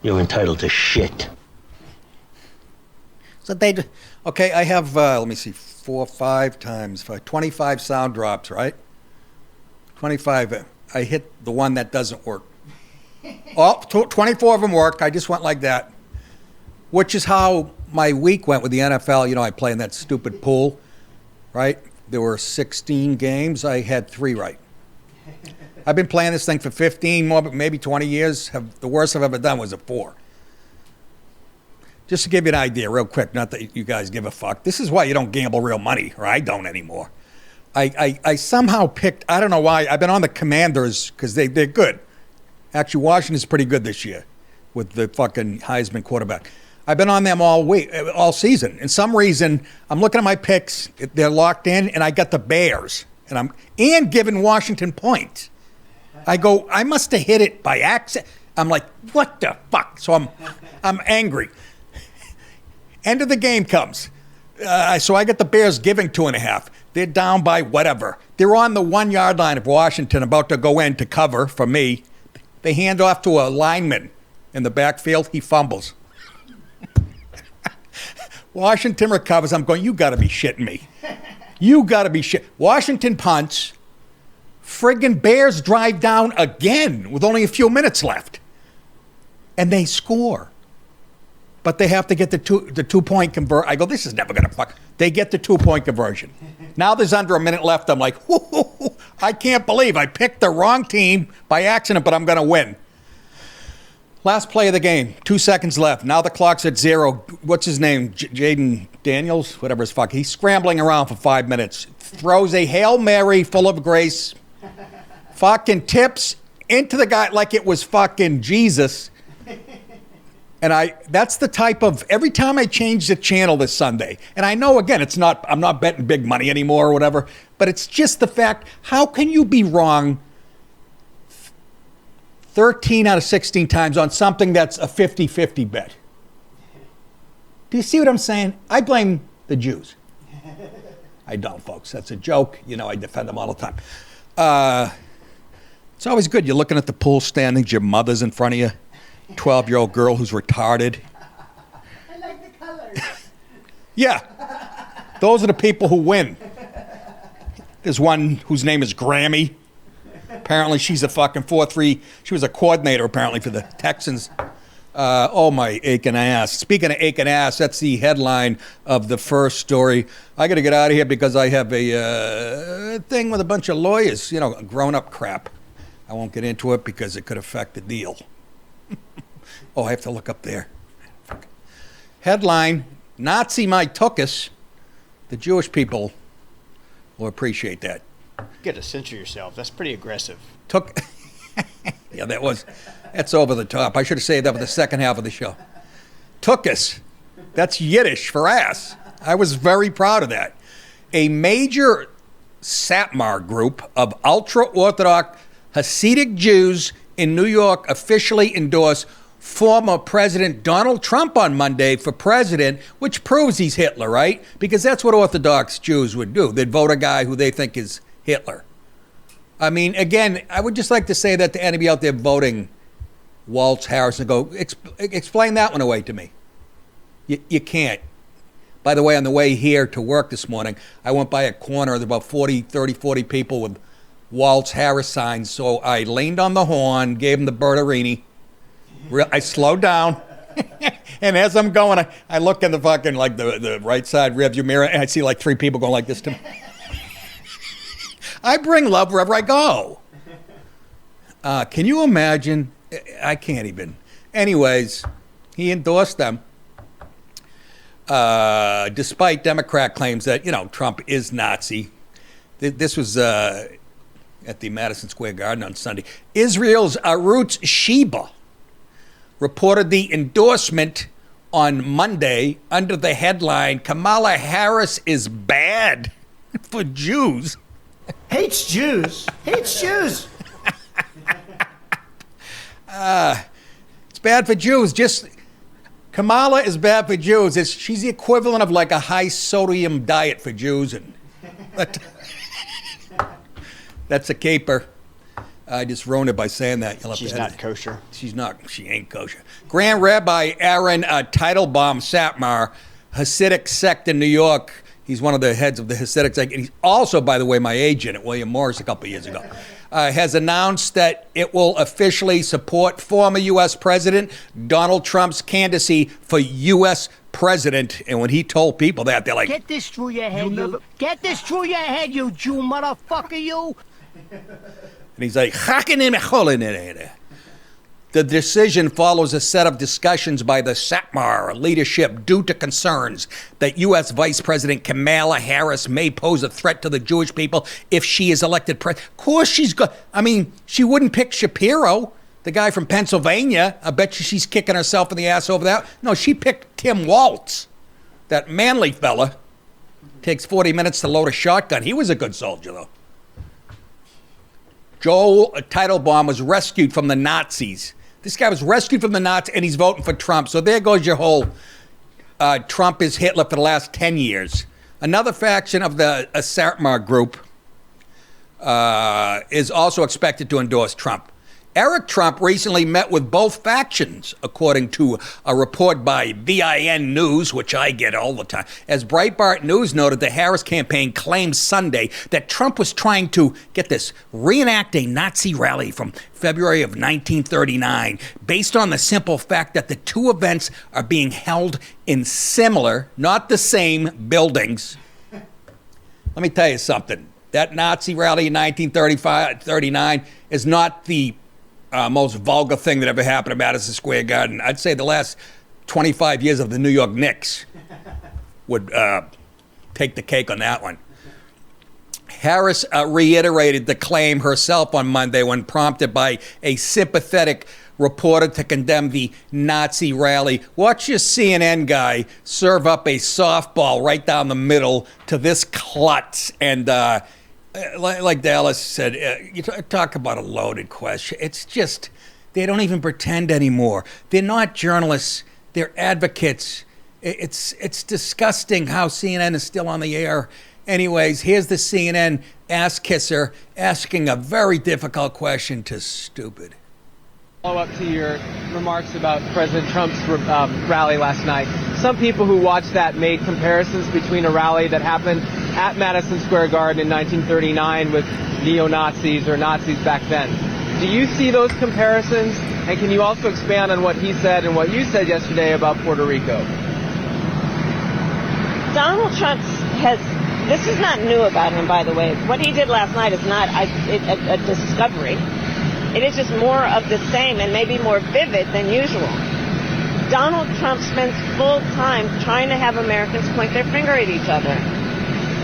You're entitled to shit. So okay, I have, let me see, 4, 5 times 5, 25 sound drops, right? 25, I hit the one that doesn't work. 24 of them work, I just went like that. Which is how my week went with the NFL. You know, I play in that stupid pool, right? There were 16 games, I had 3 right. I've been playing this thing for 15, more, maybe 20 years. The worst I've ever done was a 4. Just to give you an idea real quick, not that you guys give a fuck. This is why you don't gamble real money, or I don't anymore. I somehow picked, I don't know why, I've been on the Commanders because they're good. Actually, Washington's pretty good this year with the fucking Heisman quarterback. I've been on them all season. And some reason, I'm looking at my picks, they're locked in, and I got the Bears. And giving Washington points. I go, I must have hit it by accident. I'm like, what the fuck? So I'm angry. End of the game comes. So I get the Bears giving 2.5. They're down by whatever. They're on the 1-yard line of Washington, about to go in to cover for me. They hand off to a lineman in the backfield. He fumbles. Washington recovers. I'm going, you got to be shitting me. You got to be shit. Washington punts. Friggin' Bears drive down again with only a few minutes left. And they score. But they have to get the 2-point convert. I go, this is never going to fuck. They get the 2-point conversion. Now there's under a minute left. I'm like, I can't believe I picked the wrong team by accident, but I'm going to win. Last play of the game, 2 seconds left. Now the clock's at 0. What's his name? Jaden Daniels? Whatever his fuck. He's scrambling around for 5 minutes. Throws a Hail Mary full of grace. Fucking tips into the guy like it was fucking Jesus. And that's the type of, every time I change the channel this Sunday, and I know, again, I'm not betting big money anymore or whatever, but it's just the fact, how can you be wrong 13 out of 16 times on something that's a 50-50 bet? Do you see what I'm saying? I blame the Jews. I don't, folks. That's a joke. You know, I defend them all the time. It's always good. You're looking at the pool standings, your mother's in front of you. 12-year-old girl who's retarded. I like the colors. Yeah. Those are the people who win. There's one whose name is Grammy. Apparently she's a fucking 4-3. She was a coordinator apparently for the Texans. Oh, my aching ass. Speaking of aching ass, that's the headline of the first story. I got to get out of here because I have a thing with a bunch of lawyers, you know, grown-up crap. I won't get into it because it could affect the deal. Oh, I have to look up there. Headline, Nazi my Tuchus. The Jewish people will appreciate that. You got to censor yourself. That's pretty aggressive. Yeah, that's over the top. I should have saved that for the second half of the show. Tuchus. That's Yiddish for ass. I was very proud of that. A major Satmar group of ultra-Orthodox Hasidic Jews in New York officially endorsed former President Donald Trump on Monday for president, which proves he's Hitler, right? Because that's what Orthodox Jews would do. They'd vote a guy who they think is Hitler. I mean, again, I would just like to say that to anybody out there voting Waltz, Harris, and go, explain that one away to me. You can't. By the way, on the way here to work this morning, I went by a corner of about 40 people with Waltz Harris signs, so I leaned on the horn, gave him the Bertarini. I slowed down, and as I'm going, I look in the fucking, like, the right side rearview mirror, and I see like 3 people going like this to me. I bring love wherever I go. Can you imagine? I can't even. Anyways, he endorsed them, despite Democrat claims that, you know, Trump is Nazi. This was at the Madison Square Garden on Sunday. Israel's Arutz Sheba reported the endorsement on Monday under the headline, Kamala Harris is bad for Jews. Hates Jews. Hates Jews. It's bad for Jews. Just Kamala is bad for Jews. She's the equivalent of like a high sodium diet for Jews, and that's a caper. I just ruined it by saying that. You'll have She's to not edit it. kosher. She's not. She ain't kosher. Grand Rabbi Aaron Teitelbaum Satmar, Hasidic sect in New York. He's one of the heads of the Hasidic sect. He's also, by the way, my agent at William Morris a couple of years ago. Has announced that it will officially support former U.S. President Donald Trump's candidacy for U.S. President. And when he told people that, they're like, Get this through your head, you. Get this through your head, you Jew motherfucker, you. and he's like, the decision follows a set of discussions by the Satmar leadership due to concerns that U.S. Vice President Kamala Harris may pose a threat to the Jewish people if she is elected president. Of course she's got, she wouldn't pick Shapiro, the guy from Pennsylvania. I bet you she's kicking herself in the ass over that. No, she picked Tim Waltz, that manly fella. Takes 40 minutes to load a shotgun. He was a good soldier, though. Joel Teitelbaum was rescued from the Nazis. This guy was rescued from the Nazis, and he's voting for Trump. So there goes your whole Trump is Hitler for the last 10 years. Another faction of the Satmar group is also expected to endorse Trump. Eric Trump recently met with both factions, according to a report by VIN News, which I get all the time. As Breitbart News noted, the Harris campaign claimed Sunday that Trump was trying to, get this, reenact a Nazi rally from February of 1939, based on the simple fact that the two events are being held in similar, not the same, buildings. Let me tell you something. That Nazi rally in 1939 is not the most vulgar thing that ever happened at Madison Square Garden. I'd say the last 25 years of the New York Knicks would take the cake on that one. Harris reiterated the claim herself on Monday when prompted by a sympathetic reporter to condemn the Nazi rally. Watch your CNN guy serve up a softball right down the middle to this klutz. And like Dallas said, you talk about a loaded question. It's just, they don't even pretend anymore. They're not journalists. They're advocates. It's disgusting how CNN is still on the air. Anyways, here's the CNN ass kisser asking a very difficult question to stupid. Follow up to your remarks about President Trump's rally last night. Some people who watched that made comparisons between a rally that happened at Madison Square Garden in 1939 with neo-Nazis or Nazis back then. Do you see those comparisons? And can you also expand on what he said and what you said yesterday about Puerto Rico? Donald Trump this is not new about him, by the way. What he did last night is not a discovery. It is just more of the same and maybe more vivid than usual. Donald Trump spends full time trying to have Americans point their finger at each other.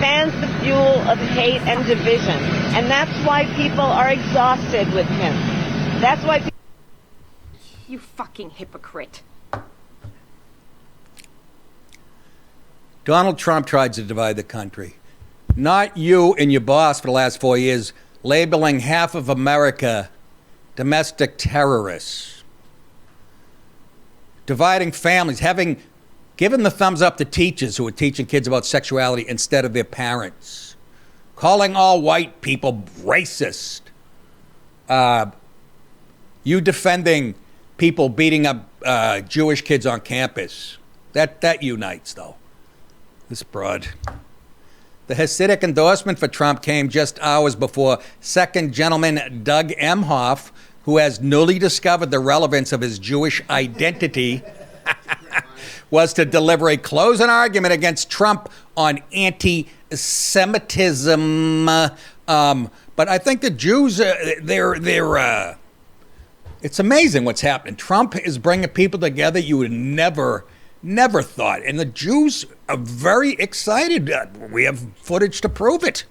Fans the fuel of hate and division. And that's why people are exhausted with him. That's why You fucking hypocrite. Donald Trump tried to divide the country. Not you and your boss for the last 4 years, labeling half of America domestic terrorists. Dividing families, having given the thumbs up to teachers who are teaching kids about sexuality instead of their parents. Calling all white people racist. You defending people beating up Jewish kids on campus. That unites, though. This broad. The Hasidic endorsement for Trump came just hours before second gentleman Doug Emhoff, who has newly discovered the relevance of his Jewish identity, was to deliver a closing argument against Trump on anti-Semitism. But I think the Jews, it's amazing what's happening. Trump is bringing people together you would never thought. And the Jews are very excited. We have footage to prove it.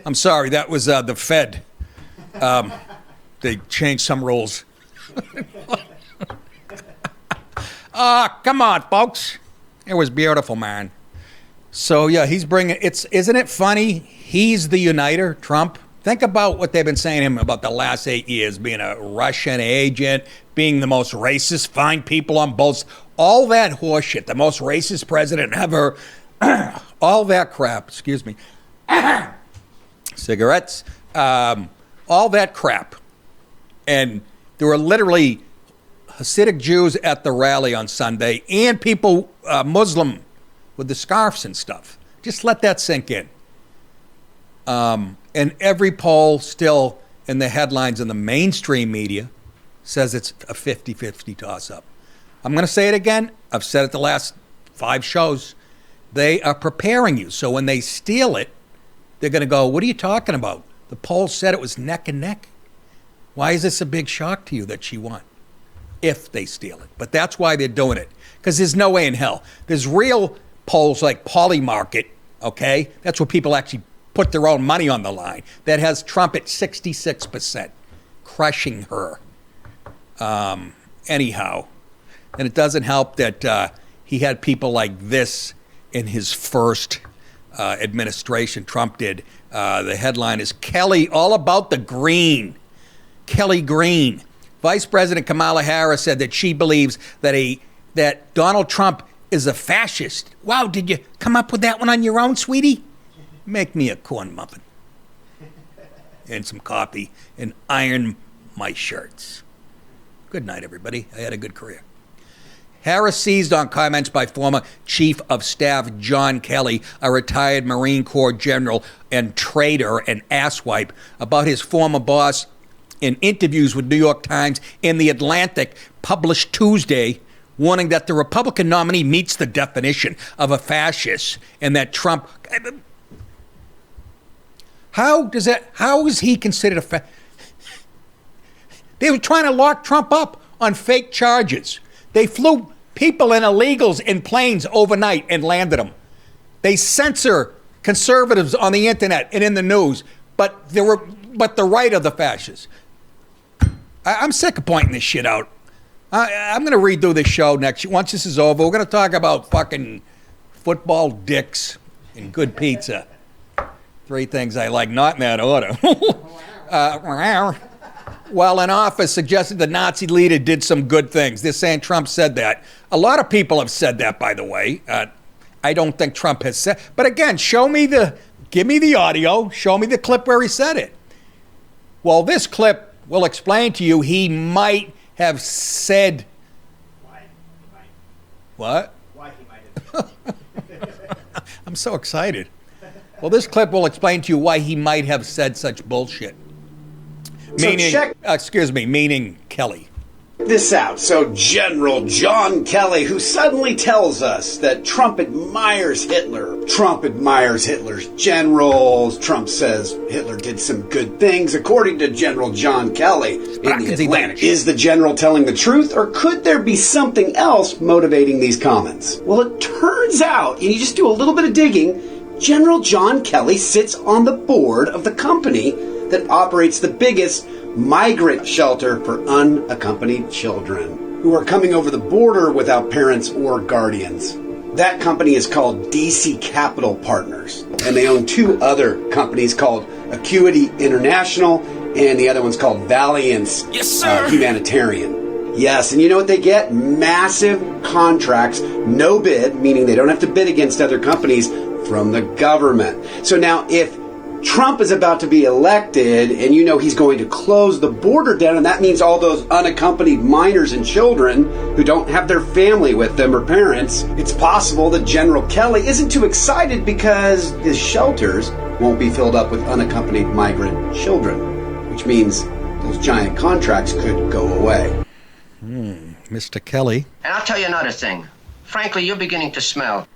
I'm sorry, that was the Fed. They changed some rules. Come on, folks. It was beautiful, man. So, yeah, he's bringing, isn't it funny? He's the uniter, Trump. Think about what they've been saying to him about the last 8 years, being a Russian agent, being the most racist, fine people on both, all that horseshit, the most racist president ever. all that crap, excuse me, cigarettes, all that crap. And there were literally Hasidic Jews at the rally on Sunday and people, Muslim, with the scarves and stuff. Just let that sink in. And every poll still in the headlines in the mainstream media says it's a 50-50 toss-up. I'm going to say it again. I've said it the last 5 shows. They are preparing you. So when they steal it, they're going to go, what are you talking about? The poll said it was neck and neck. Why is this a big shock to you that she won? If they steal it. But that's why they're doing it. Because there's no way in hell. There's real polls like Polymarket, okay? That's where people actually put their own money on the line. That has Trump at 66%, crushing her. Anyhow, and it doesn't help that he had people like this in his first administration. Trump did. The headline is Kelly, all about the green. Kelly Green. Vice President Kamala Harris said that she believes that Donald Trump is a fascist. Wow, did you come up with that one on your own, sweetie? Make me a corn muffin and some coffee and iron my shirts. Good night, everybody. I had a good career. Harris seized on comments by former Chief of Staff John Kelly, a retired Marine Corps general and traitor and asswipe, about his former boss in interviews with New York Times and The Atlantic, published Tuesday, warning that the Republican nominee meets the definition of a fascist and that Trump... How is he considered a fascist? They were trying to lock Trump up on fake charges. They flew people and illegals in planes overnight and landed them. They censor conservatives on the internet and in the news, but the right of the fascists. I'm sick of pointing this shit out. I'm going to redo this show once this is over. We're going to talk about fucking football dicks and good pizza. 3 things I like, not in that order. While in office, suggested the Nazi leader did some good things. They're saying Trump said that. A lot of people have said that, by the way. I don't think Trump has said. But again, give me the audio. Show me the clip where he said it. Well, this clip will explain to you he might have said. Why? What? Why he might have. I'm so excited. Well, this clip will explain to you why he might have said such bullshit. Meaning Kelly. This out. So General John Kelly, who suddenly tells us that Trump admires Hitler. Trump admires Hitler's generals. Trump says Hitler did some good things, according to General John Kelly in The Atlantic. Is the general telling the truth, or could there be something else motivating these comments? Well, it turns out, and you just do a little bit of digging, General John Kelly sits on the board of the company that operates the biggest migrant shelter for unaccompanied children who are coming over the border without parents or guardians. That company is called DC Capital Partners, and they own 2 other companies called Acuity International, and the other one's called Valiance Humanitarian. Yes, and you know what they get? Massive contracts, no bid, meaning they don't have to bid against other companies, from the government. So now if Trump is about to be elected and you know he's going to close the border down, and that means all those unaccompanied minors and children who don't have their family with them or parents, it's possible that General Kelly isn't too excited because his shelters won't be filled up with unaccompanied migrant children, which means those giant contracts could go away. Mr. Kelly. And I'll tell you another thing. Frankly, you're beginning to smell.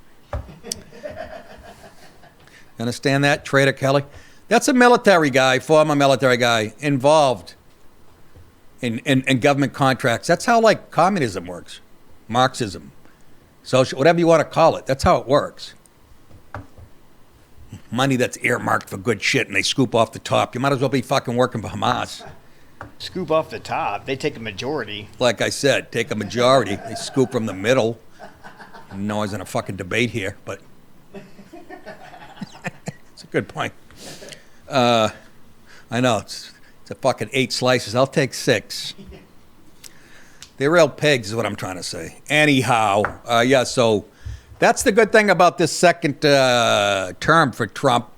Understand that, Trader Kelly? That's a military guy, former military guy, involved in government contracts. That's how, like, communism works. Marxism. Social, whatever you want to call it. That's how it works. Money that's earmarked for good shit, and they scoop off the top. You might as well be fucking working for Hamas. Scoop off the top. They take a majority. Like I said, take a majority. They scoop from the middle. I know I was in a fucking debate here, but... It's a good point. I know, it's a fucking 8 slices. I'll take 6. They're real pigs is what I'm trying to say. Anyhow, so That's the good thing about this second term for Trump.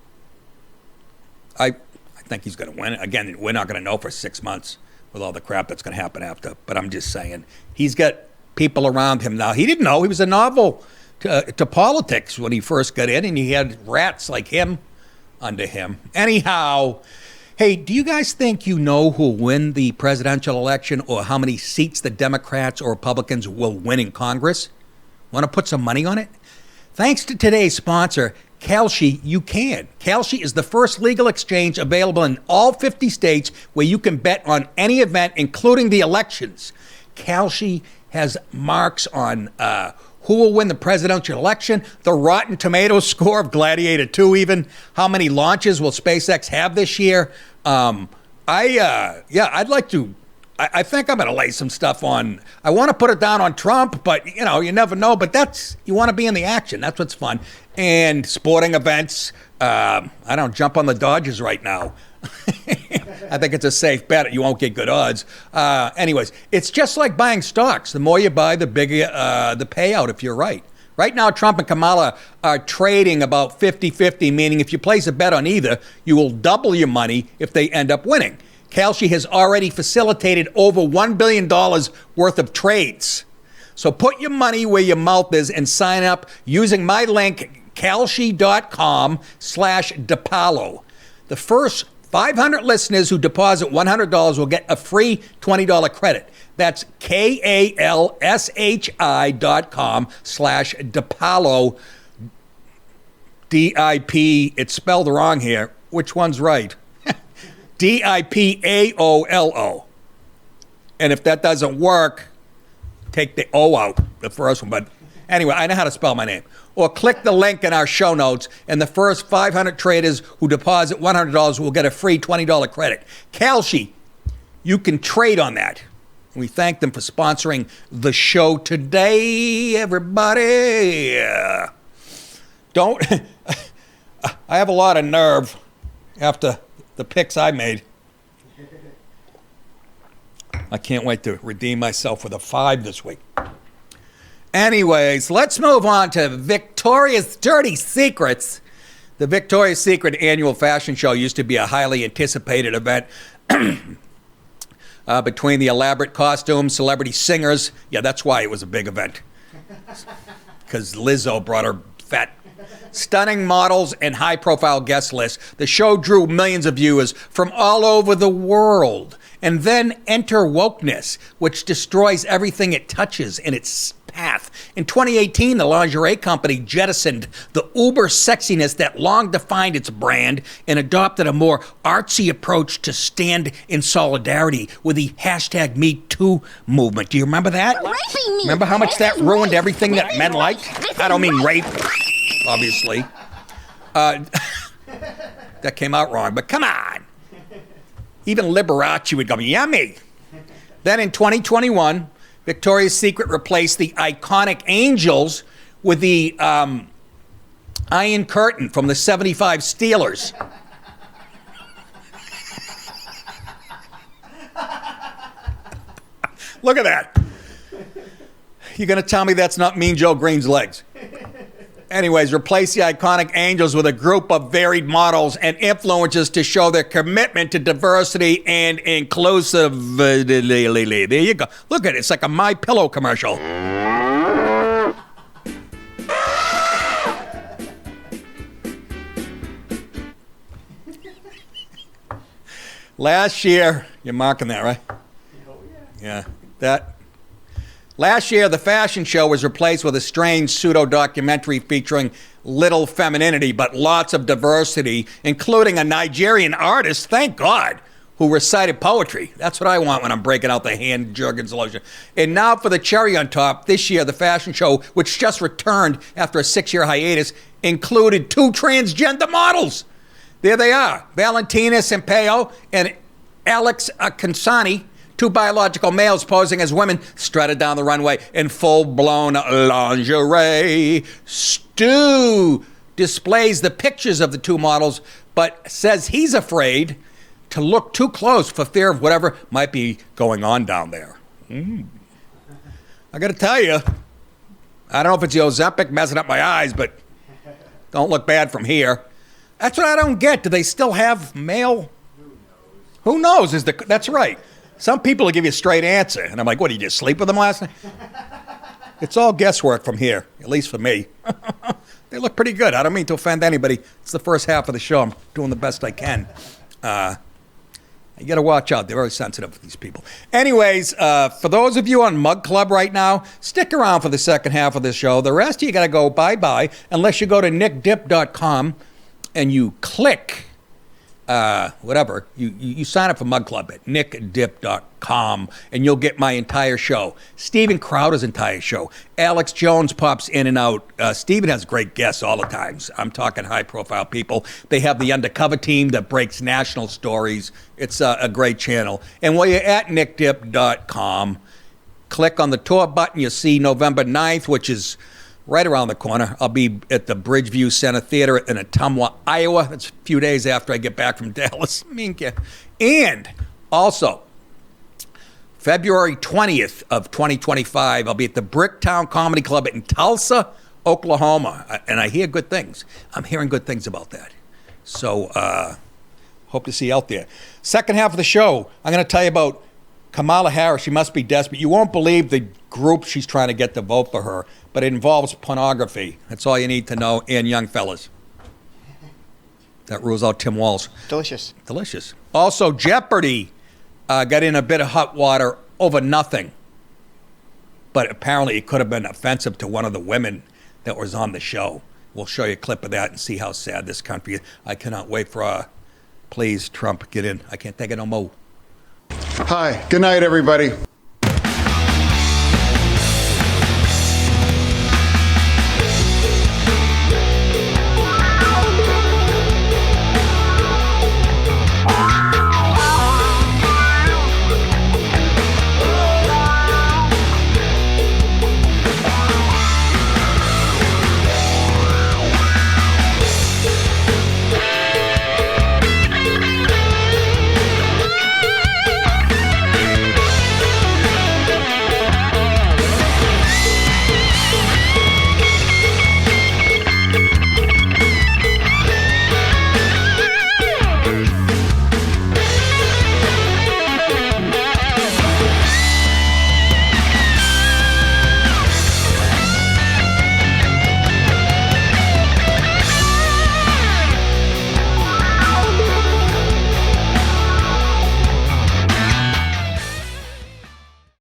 I think he's going to win. Again, we're not going to know for 6 months with all the crap that's going to happen after. But I'm just saying, he's got people around him now. He didn't know he was a novel to politics when he first got in, and he had rats like him under him. Anyhow, hey, do you guys think you know who will win the presidential election or how many seats the Democrats or Republicans will win in Congress? Want to put some money on it? Thanks to today's sponsor, Kalshi, you can. Kalshi is the first legal exchange available in all 50 states where you can bet on any event, including the elections. Kalshi has marks on who will win the presidential election, the Rotten Tomatoes score of Gladiator 2 even, how many launches will SpaceX have this year. I'd like to, I think I'm going to lay some stuff on, I want to put it down on Trump, but you never know, but you want to be in the action. That's what's fun. And sporting events, I don't jump on the Dodgers right now. I think it's a safe bet. You won't get good odds. Anyways, it's just like buying stocks. The more you buy, the bigger the payout if you're right. Right now, Trump and Kamala are trading about 50-50, meaning if you place a bet on either, you will double your money if they end up winning. Kalshi has already facilitated over $1 billion worth of trades. So put your money where your mouth is and sign up using my link, kalshi.com/DiPaolo. The first 500 listeners who deposit $100 will get a free $20 credit. That's kalshi.com/DiPaolo. D-I-P, it's spelled wrong here. Which one's right? D-I-P-A-O-L-O. And if that doesn't work, take the O out, the first one. But anyway, I know how to spell my name. Or click the link in our show notes, and the first 500 traders who deposit $100 will get a free $20 credit. Kalshi, you can trade on that. We thank them for sponsoring the show today, everybody. Don't. I have a lot of nerve after the picks I made. I can't wait to redeem myself with a 5 this week. Anyways, let's move on to Victoria's Dirty Secrets. The Victoria's Secret annual fashion show used to be a highly anticipated event between the elaborate costumes, celebrity singers. Yeah, that's why it was a big event. Because Lizzo brought her fat, stunning models and high-profile guest lists. The show drew millions of viewers from all over the world. And then enter wokeness, which destroys everything it touches in its path. In 2018, the lingerie company jettisoned the uber sexiness that long defined its brand and adopted a more artsy approach to stand in solidarity with the hashtag #MeToo movement. Do you remember that? Raping me. Remember how much that ruined everything that men liked? I don't mean rape, obviously. That came out wrong, but come on. Even Liberace would go, yummy. Then in 2021, Victoria's Secret replaced the iconic angels with the Iron Curtain from the 75 Steelers. Look at that. You're going to tell me that's not Mean Joe Green's legs? Anyways, replace the iconic angels with a group of varied models and influencers to show their commitment to diversity and inclusivity. There you go. Look at it. It's like a My Pillow commercial. Last year, you're marking that, right? Yeah, that. Last year, the fashion show was replaced with a strange pseudo-documentary featuring little femininity, but lots of diversity, including a Nigerian artist, thank God, who recited poetry. That's what I want when I'm breaking out the hand Jergens lotion. And now for the cherry on top, this year, the fashion show, which just returned after a 6-year hiatus, included 2 transgender models. There they are, Valentina Sampaio and Alex Kansani. 2 biological males posing as women strutted down the runway in full-blown lingerie. Stu displays the pictures of the 2 models, but says he's afraid to look too close for fear of whatever might be going on down there. I got to tell you, I don't know if it's the Ozempic messing up my eyes, but don't look bad from here. That's what I don't get. Do they still have mail? Who knows? That's right. Some people will give you a straight answer. And I'm like, what, did you just sleep with them last night? It's all guesswork from here, at least for me. They look pretty good. I don't mean to offend anybody. It's the first half of the show. I'm doing the best I can. You got to watch out. They're very sensitive, these people. Anyways, for those of you on Mug Club right now, stick around for the second half of the show. The rest of you got to go bye-bye unless you go to nickdip.com and you click whatever. You sign up for Mug Club at nickdip.com and you'll get my entire show. Steven Crowder's entire show. Alex Jones pops in and out. Steven has great guests all the time. I'm talking high-profile people. They have the Undercover Team that breaks national stories. It's a great channel. And while you're at nickdip.com, click on the tour button. You'll see November 9th, which is right around the corner. I'll be at the Bridgeview Center Theater in Ottumwa, Iowa. That's a few days after I get back from Dallas. And also, February 20th of 2025, I'll be at the Bricktown Comedy Club in Tulsa, Oklahoma. And I hear good things. I'm hearing good things about that. So, hope to see you out there. Second half of the show, I'm going to tell you about Kamala Harris. She must be desperate. You won't believe the group she's trying to get to vote for her, but it involves pornography. That's all you need to know, and young fellas. That rules out Tim Walz. Delicious. Delicious. Also, Jeopardy got in a bit of hot water over nothing, but apparently it could have been offensive to one of the women that was on the show. We'll show you a clip of that and see how sad this country is. I cannot wait for, please, Trump, get in. I can't take it no more. Hi, good night, everybody.